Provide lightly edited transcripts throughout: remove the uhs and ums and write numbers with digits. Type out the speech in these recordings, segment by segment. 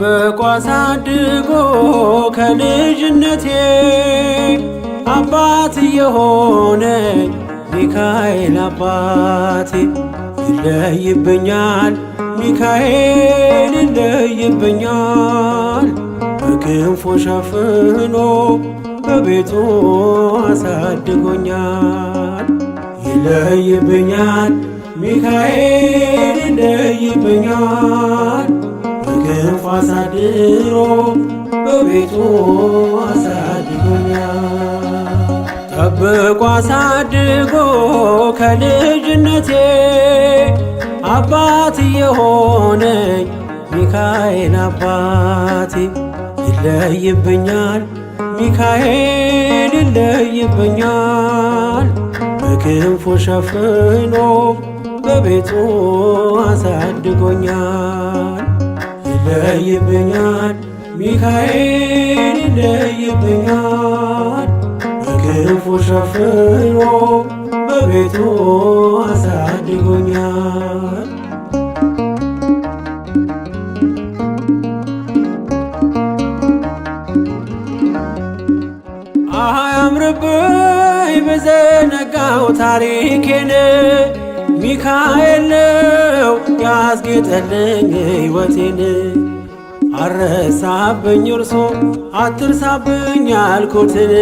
ጠብቆ አሳድጎ ከልጅነቴ አባት የሆነኝ ሚካኤል አባቴ ይለይብኛል ሚካኤል ይለይብኛል በክንፉ ሸፍኖ በቤቱ አሳድጎኛል። ይለይብኛል ሚካኤል ይለይብኛል በክንፉ አሳድሮ በቤቱ አሳድጎኛል። ጠብቆ አሳድጎ ከልጅነቴ አባት የሆነኝ ሚካኤል አባቴ ይለይብኛል ሚካኤል ይለይብኛል በክንፉ ሸፍኖ በቤቱ አሳድጎኛል። ይለይብኛል ሚካኤል ይለይብኛል በክንፉ ሸፍኖ በቤቱ አሳድጎኛል። አያምርብኝ በዘነጋው ታሪኬን ሚካኤል ነው ያስጌጠልኝ ሕይወቴን። አረሳብኝ እርሶ አትርሳብኝ ያልኩትን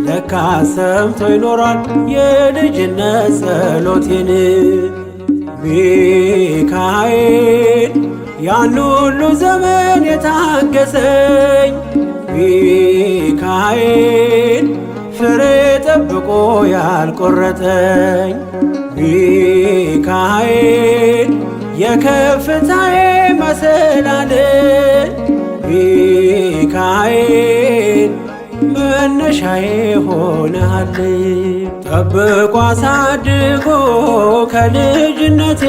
ለካ ሰምቶ ይኖራል የልጅነት ጸሎቴን። ሚካኤል ያን ሁሉ ዘመን የታገሰኝ ሚካኤል ፍሬ ጠብቆ ያልቆረጠኝ ሚካኤል የከፍታዬ መሰላል ሚካኤል መነሻዬ ሆነሃል። ጠብቆ አሳድጎ ከልጅነቴ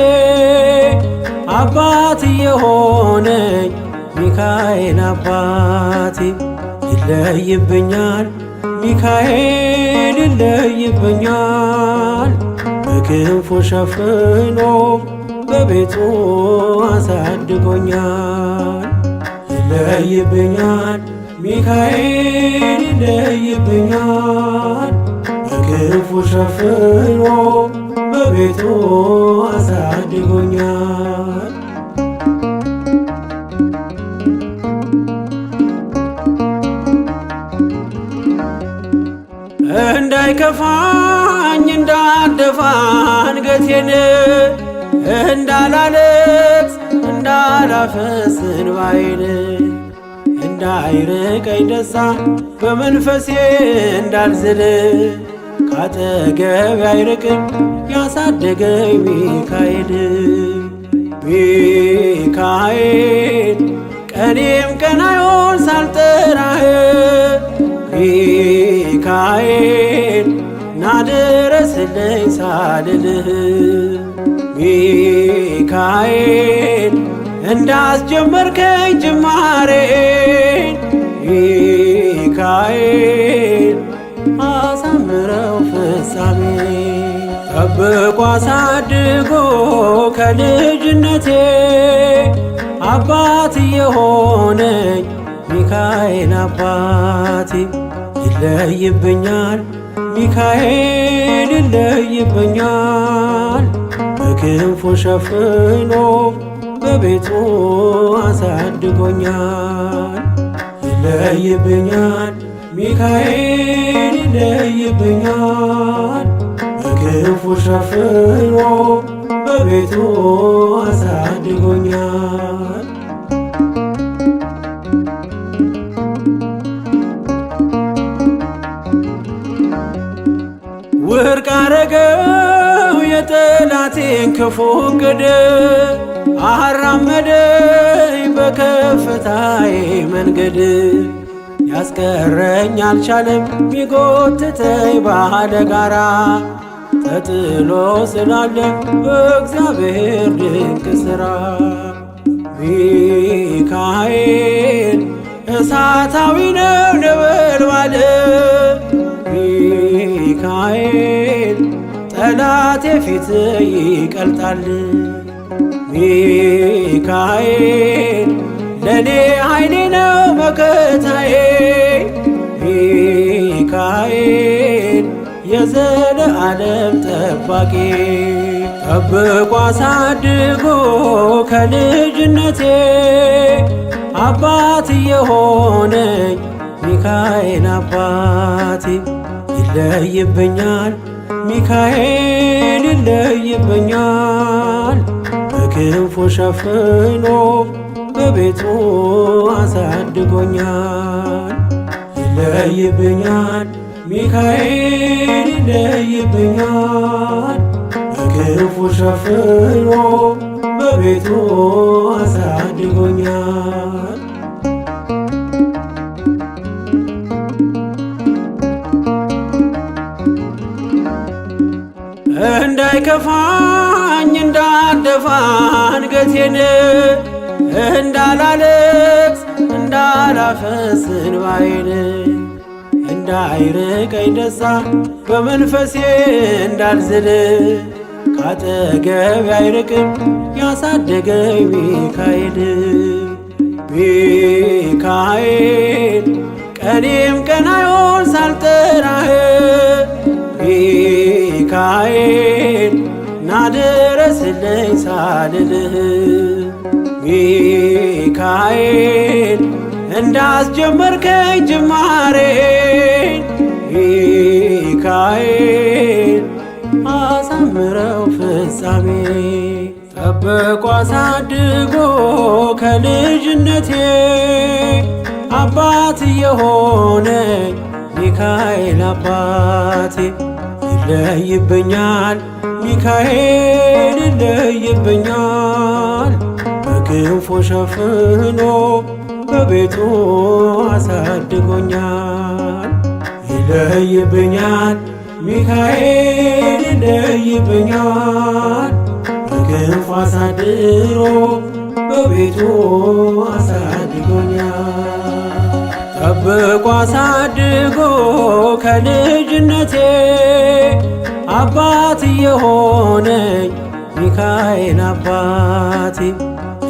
አባት የሆነኝ ሚካኤል አባቴ ይለይብኛል ሚካኤል ይለይብኛል በክንፉ ሸፍኖ በቤቱ አሳድጎኛል። ይለይብኛል ሚካኤል ይለይብኛል በክንፉ ሸፍኖ በቤቱ አሳድጎኛል። እንዳይከፋኝ እንዳልደፋ አንገቴን እንዳላለቅስ እንዳላፈስ እንባዬን እንዳይርቀኝ ደስታ በመንፈሴ እንዳልዝል ካጠገቤ አይርቅም ያሳደገኝ ሚካኤል። ሚካኤል ቀኔም ቀን አይሆን ሳልጠራህ ሚካኤል ናድረስልኝ ሳልልህ ሚካኤል እንዳስጀመርከኝ ጅማሬን ሚካኤል አሳምረው ፍጻሜ። ጠብቆ አሳድጎ ከልጅነቴ አባት የሆነኝ ሚካኤል አባቴ ይለይብኛል ሚካኤል ይለይብኛል በክንፉ ሸፍኖ በቤቱ አሳድጎኛል። ይለይብኛል ሚካኤል ይለይብኛል በክንፉ ሸፍኖ በቤቱ አሳድጎኛል። ውድቅ አረገው የጠላቴን ክፉ ዕቅድ አራመደኝ በከፍታዬ መንገድ። ያስቀረኝ አልቻለም ቢጎትተኝ ባለ ጋራ ተጥሎ ስላለ በእግዚአብሔር ድንቅ ሥራ። ሚካኤል እሳታዊ ነው ነበልባል ሚካኤል ጠላቴ ፊት ይቀልጣል። ሚካኤል ለኔ ኃይሌ ነው መከታዬ። ሚካኤል የዘለዓለም ጠባቂ ጠብቆ አሳድጎ ከልጅነቴ አባት የሆነኝ ሚካኤል አባቴ ይለይብኛል ሚካኤል ይለይብኛል በክንፉ ሸፍኖ በቤቱ አሳድጎኛል። ይለይብኛል ሚካኤል ይለይብኛል በክንፉ ሸፍኖ በቤቱ አሳድጎኛል። እንዳይከፋኝ እንዳልደፋ አንገቴን እንዳላለቅስ እንዳላፈስ እንባዬን እንዳይርቀኝ ደስታ በመንፈሴ እንዳልዝል ካጠገቤ አይርቅም ያሳደገኝ ሚካኤል። ሚካኤል ቀኔም ቀን አይሆን ሳልጠራህ ሚካኤል ናድረስልኝ ሳልልህ ሚካኤል እንዳስጀመርከኝ ጅማሬን ሚካኤል አሳምረው ፍጻሜ ጠብቆ አሳድጎ ከልጅነቴ አባት የሆነኝ ሚካኤል አባቴ ይለይብኛል ሚካኤል ይለይብኛል በክንፉ ሸፍኖ በቤቱ አሳድጎኛል። ይለይብኛል ሚካኤል ይለይብኛል በክንፉ አሳድሮ በቤቱ አሳድጎኛል። ጠብቆ አሳድጎ ከልጅነቴ አባት የሆነኝ ሚካኤል አባቴ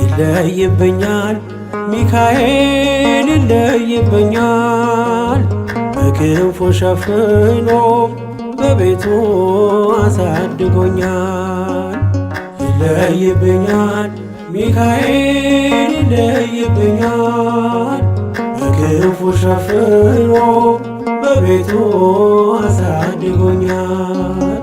ይለይብኛል ሚካኤል ይለይብኛል በክንፉ ሸፍኖ በቤቱ አሳድጎኛል። ይለይብኛል ሚካኤል ይለይብኛል በክንፉ ሸፍኖ በቤቱ አሳድጎኛል።